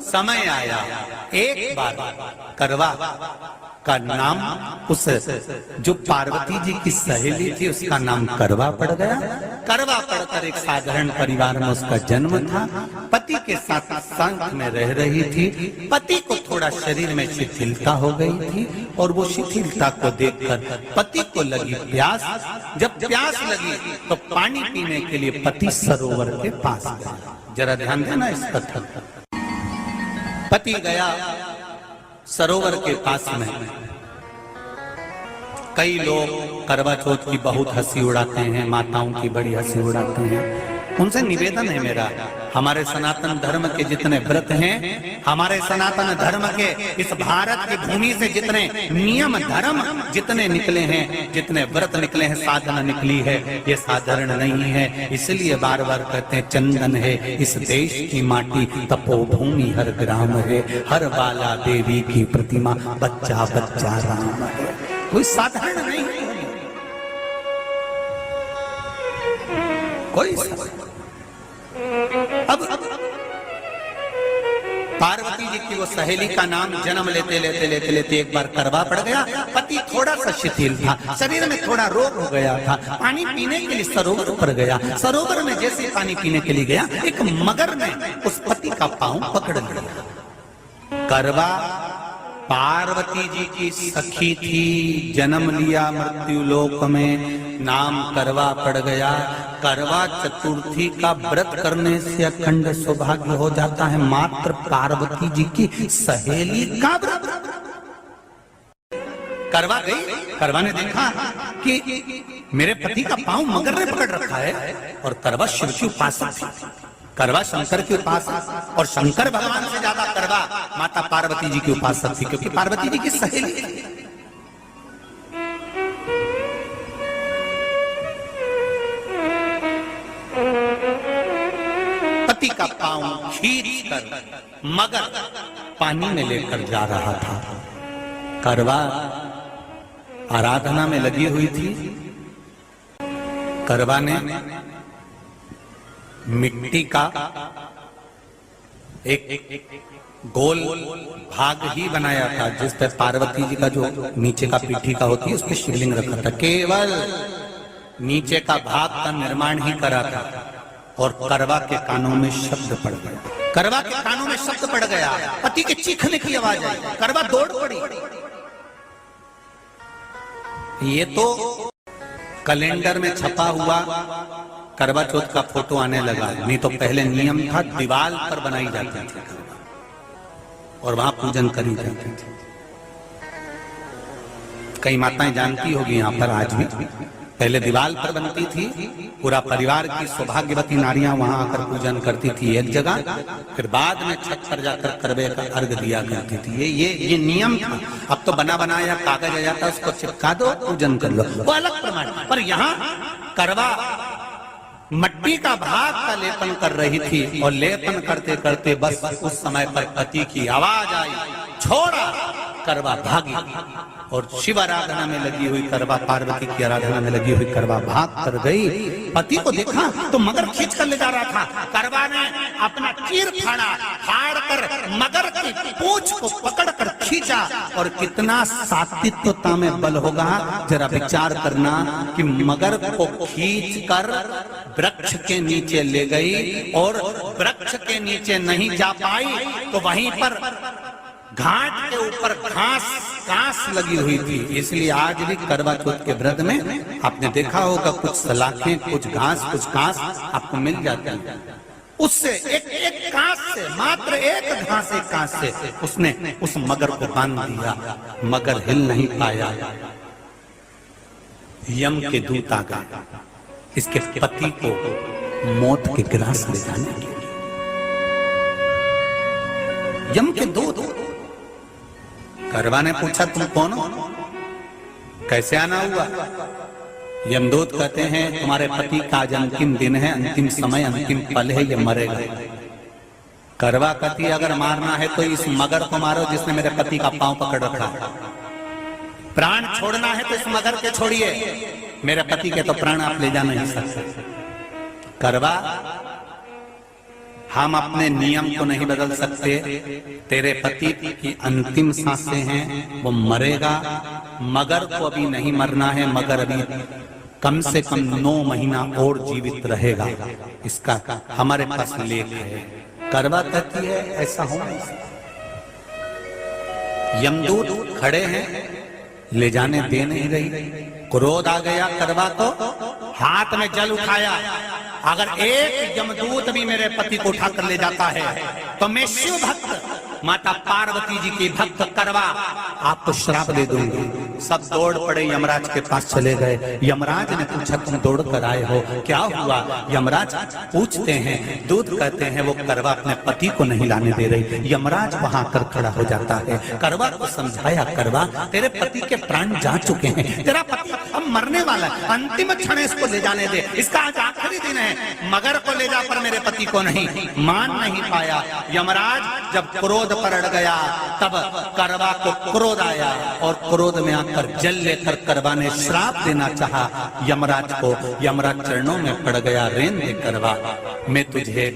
समय आया, एक बार करवा का नाम उस जो पार्वती जी की सहेली थी उसका नाम करवा पड़ गया। करवा पड़कर एक साधारण परिवार में उसका जन्म था। पति के साथ संग में रह रही थी। पति को थोड़ा शरीर में शिथिलता हो गई थी और वो शिथिलता को देखकर पति को लगी प्यास। जब प्यास लगी तो पानी पीने के लिए पति सरोवर के पास गया। जरा ध्यान देना इस कथन। पति गया सरोवर के पास में। कई लोग करवा चौथ की बहुत हंसी उड़ाते हैं, माताओं की बड़ी हंसी उड़ाते हैं। उनसे निवेदन है मेरा, हमारे सनातन धर्म के जितने व्रत हैं, हमारे सनातन धर्म के इस भारत की भूमि से जितने नियम धर्म जितने निकले हैं, जितने व्रत निकले हैं, साधना निकली है, ये साधारण नहीं है। इसलिए बार बार कहते हैं चंदन है इस देश की माटी, तपोभूमि हर ग्राम है, हर बाला देवी की प्रतिमा, बच्चा बच्चा राम है। कोई साधारण नहीं है, कोई अब पार्वती जी की वो सहेली का नाम जन्म लेते लेते लेते लेते एक बार करवा पड़ गया। पति थोड़ा सा शिथिल था, शरीर में थोड़ा रोग हो गया था। पानी पीने के लिए सरोवर पर गया। सरोवर में जैसे पानी पीने के लिए गया, एक मगर ने उस पति का पांव पकड़ लिया। करवा पार्वती जी की सखी थी, जन्म लिया मृत्यु लोक में, नाम करवा पड़ गया। करवा चतुर्थी का व्रत करने से अखंड सौभाग्य हो जाता है। मात्र पार्वती जी की सहेली का व्रत। करवा गई, करवा ने देखा कि मेरे पति का पांव मगर ने पकड़ रखा है, और करवा शिव की उपासक थी। करवा शंकर की उपासक, और शंकर भगवान से ज्यादा करवा माता पार्वती जी की उपासक थी, क्योंकि पार्वती जी की सहेली थी। पति का पांव खींचकर मगर पानी में लेकर जा रहा था। करवा आराधना में लगी हुई थी। करवा ने मिट्टी का एक गोल भाग ही बनाया था, जिस पर पार्वती जी का जो नीचे का पीठी का होती है उस पर शिवलिंग रखा था। केवल नीचे का भाग का निर्माण ही करा था, और करवा के कानों में शब्द पड़ गया। करवा के कानों में शब्द पड़ गया, पति के चीखने की आवाज आई। करवा दौड़ पड़ी। ये तो कैलेंडर में छपा हुआ करवा चौथ का फोटो आने लगा, नहीं तो पहले नियम था दीवार पर बनाई जाती थी और वहां पूजन करी जाती थी। कई माताएं जानती होगी यहाँ पर आज भी, पहले दीवार पर बनती थी, पूरा परिवार की सौभाग्यवती नारियां वहां आकर पूजन करती थी एक जगह, फिर बाद में छत पर जाकर करवे का अर्घ दिया करती थी। ये नियम था। अब तो बना बनाया कागज आ जाता, उसको चिपका दो, पूजन कर लो, वो अलग प्रमाण। पर यहाँ करवा मट्टी का भाग का लेपन कर रही थी, और लेपन करते करते बस उस समय पर पति की आवाज आई, छोड़ा। करवा भागी, और शिव आराधना में लगी हुई करवा, पार्वती की आराधना में लगी हुई करवा भाग कर गई। पति को देखा तो मगर खींच कर ले जा रहा था। करवा ने अपना चीर फाड़ कर मगर की पूंछ को पकड़कर खींचा, और कितना सात्विकता में बल होगा जरा विचार करना कि मगर को खींचकर वृक्ष के नीचे ले गई, और वृक्ष के नीचे नहीं जा पाई तो वहीं पर घाट के ऊपर घास लगी हुई थी। इसलिए आज भी करवा चौथ के व्रत में आपने देखा होगा कुछ सलाखें, कुछ घास आपको मिल जाती है। उससे एक घास से, मात्र एक घास, एक घास से उसने उस मगर को बांध दिया। मगर हिल नहीं पाया। यम के दूत आ गए इसके पति को मौत के ग्रास ले जाने के लिए। यम के दूत। करवा ने पूछा तुम कौन हो, कैसे आना हुआ? यमदूत कहते हैं तुम्हारे पति का आज अंतिम दिन है, अंतिम समय, अंतिम पल है, ये मरेगा। करवा कहती अगर मारना है तो इस मगर को मारो जिसने मेरे पति का पांव पकड़ रखा। प्राण छोड़ना है तो इस मगर के छोड़िए, मेरे पति के तो प्राण आप ले जा नहीं सकते। करवा हम अपने नियम को नहीं बदल सकते। तेरे पति की अंतिम सांसें हैं, वो मरेगा। मगर को अभी नहीं मरना है, मगर अभी कम से कम 9 महीना और जीवित रहेगा। इसका हमारे पास लेख है। करवा कहती है ऐसा हो नहीं सकता। यमदूत खड़े हैं, ले जाने दे नहीं रही। क्रोध आ गया करवा को, हाथ में जल उठाया। अगर एक यमदूत भी मेरे पति को उठाकर ले जाता है तो मैं शिव भक्त माता पार्वती जी की भक्त करवा आपको श्राप दे दूंगी। सब दौड़ पड़े, यमराज के पास चले गए। यमराज ने पूछा तुम दौड़ कर आए हो, क्या हुआ? यमराज पूछते हैं, दूत कहते हैं वो करवा अपने पति को नहीं लाने दे रही। यमराज वहां कर खड़ा हो जाता है। करवा को समझाया, करवा तेरे पति के प्राण जा चुके हैं, तेरा पति अब मरने वाला है, अंतिम क्षण इसको ले जाने दे, इसका आज आखिरी दिन है। मगर को ले जा पर मेरे पति को नहीं। मान नहीं पाया। यमराज जब क्रोध पर अड़ गया तब करवा को क्रोध आया और क्रोध में आकर जल लेकर करवा ने श्राप देना चाहा यमराज को। यमराज चरणों में पड़ गया, रेन दे करवा, मैं तुझे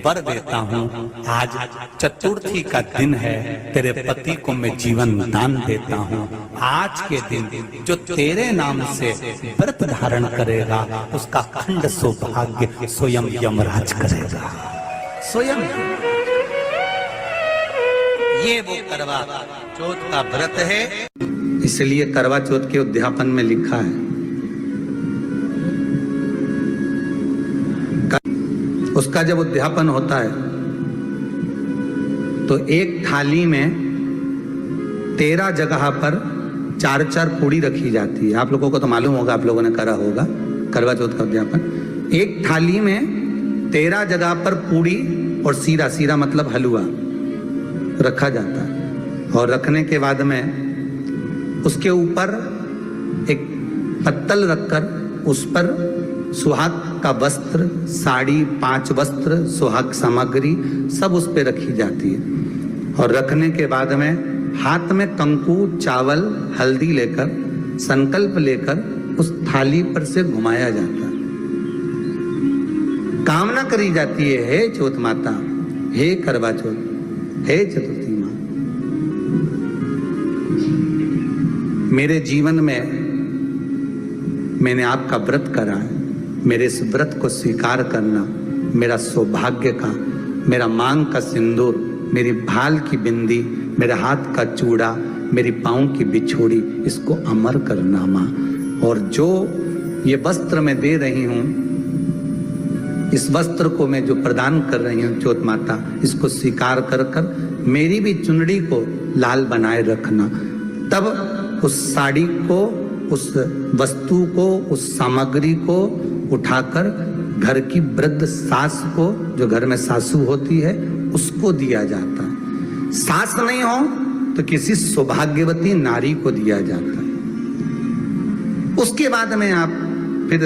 वर देता हूँ। आज चतुर्थी का दिन है, तेरे पति को मैं जीवन दान देता हूँ। आज के दिन जो तेरे नाम से व्रत धारण करेगा उसका खंड सौभाग्य स्वयं यमराज करेगा। स्वयं ये वो करवा चौथ का व्रत है। इसलिए करवा चौथ के उद्यापन में लिखा है, उसका जब उद्यापन होता है तो एक थाली में 13 जगह पर 4-4 पूड़ी रखी जाती है। आप लोगों को तो मालूम होगा, आप लोगों ने करा होगा करवा चौथ का उद्यापन। एक थाली में 13 जगह पर पूड़ी और सीरा, सीरा मतलब हलवा रखा जाता है। और रखने के बाद में उसके ऊपर एक पत्तल रखकर उस पर सुहाग का वस्त्र, साड़ी, 5 वस्त्र, सुहाग सामग्री सब उस पर रखी जाती है। और रखने के बाद में हाथ में कंकु, चावल, हल्दी लेकर संकल्प लेकर उस थाली पर से घुमाया जाता है। कामना करी जाती है, हे चौथ माता, हे करवा चौथ, हे चतुर्थी माँ, मेरे जीवन में मैंने आपका व्रत करा है, मेरे इस व्रत को स्वीकार करना, मेरा सौभाग्य का, मेरा मांग का सिंदूर, मेरी भाल की बिंदी, मेरे हाथ का चूड़ा, मेरी पाँव की बिछोड़ी, इसको अमर करना माँ। और जो ये वस्त्र मैं दे रही हूँ, इस वस्त्र को मैं जो प्रदान कर रही हूँ चौथ माता, इसको स्वीकार कर कर मेरी भी चुनड़ी को लाल बनाए रखना। तब उस साड़ी को, उस वस्तु को, उस सामग्री को उठाकर घर की वृद्ध सास को, जो घर में सासू होती है, उसको दिया जाता है। सास नहीं हो तो किसी सौभाग्यवती नारी को दिया जाता है। उसके बाद में आप फिर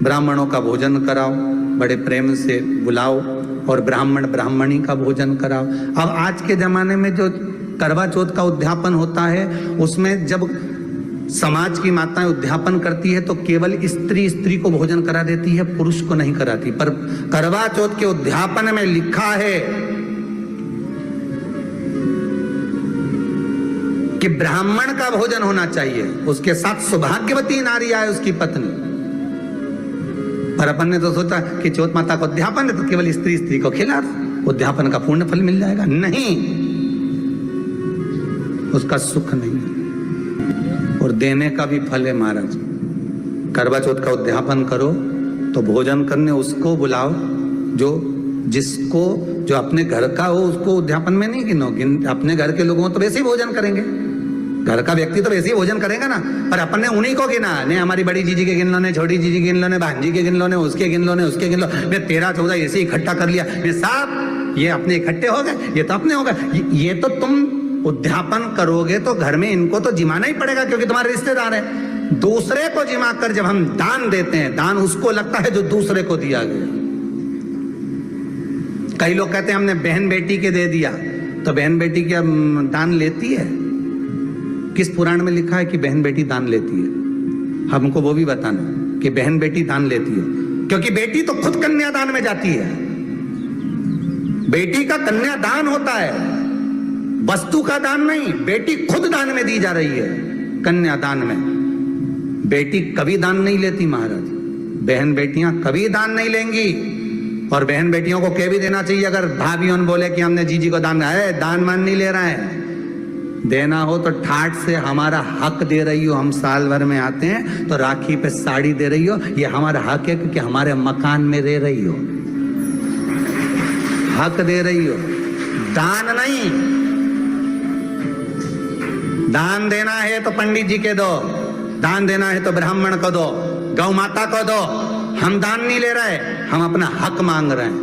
ब्राह्मणों का भोजन कराओ, बड़े प्रेम से बुलाओ और ब्राह्मण ब्राह्मणी का भोजन कराओ। अब आज के जमाने में जो करवा चौथ का उद्यापन होता है, उसमें जब समाज की माताएं उद्यापन करती है तो केवल स्त्री को भोजन करा देती है, पुरुष को नहीं कराती। पर करवा चौथ के उद्यापन में लिखा है कि ब्राह्मण का भोजन होना चाहिए, उसके साथ सौभाग्यवती नारी आए, उसकी पत्नी। पर अपन ने तो सोचा कि चौथ माता का उद्यापन है तो केवल स्त्री को खिला दो, उद्यापन का पूर्ण फल मिल जाएगा। नहीं, उसका सुख नहीं और देने का भी फल है महाराज। करवा चौथ का उद्यापन करो तो भोजन करने उसको बुलाओ जो अपने घर का हो, उसको उद्यापन में नहीं गिनो। अपने घर के लोगों तो वैसे ही भोजन करेंगे, घर का व्यक्ति तो वैसे ही भोजन करेगा ना। पर अपन ने उन्हीं को गिना, ने हमारी बड़ी जीजी के गिन लो, ने छोटी जीजी के गिन लो, ने भांजी के गिन लो, ने उसके गिन लो, ने उसके गिन लो, ने 13-14 ऐसे इकट्ठा कर लिया। ये सब ये अपने इकट्ठे हो गए, ये तो अपने हो गए। ये तो तुम उद्यापन करोगे तो घर में इनको तो जिमाना ही पड़ेगा क्योंकि तुम्हारे रिश्तेदार हैं। दूसरे को जिमा कर जब हम दान देते हैं, दान उसको लगता है जो दूसरे को दिया गया। कई लोग कहते हैं हमने बहन बेटी के दे दिया, तो बहन बेटी क्या दान लेती है? किस पुराण में लिखा है कि बहन बेटी दान लेती है? हमको वो भी बताना कि बहन बेटी दान लेती है, क्योंकि बेटी तो खुद कन्यादान में जाती है। बेटी का कन्यादान होता है, वस्तु का दान नहीं। बेटी खुद दान में दी जा रही है, कन्यादान में। बेटी कभी दान नहीं लेती महाराज, बहन बेटियां कभी दान नहीं लेंगी। और बहन बेटियों को कह भी देना चाहिए, अगर भाभीओं बोले कि हमने जीजी को दान है, दान मान नहीं ले रहे हैं, देना हो तो ठाट से हमारा हक दे रही हो। हम साल भर में आते हैं तो राखी पे साड़ी दे रही हो, ये हमारा हक है, क्योंकि हमारे मकान में रह रही हो, हक दे रही हो, दान नहीं। दान देना है तो पंडित जी के दो, दान देना है तो ब्राह्मण को दो, गौ माता को दो। हम दान नहीं ले रहे, हम अपना हक मांग रहे हैं।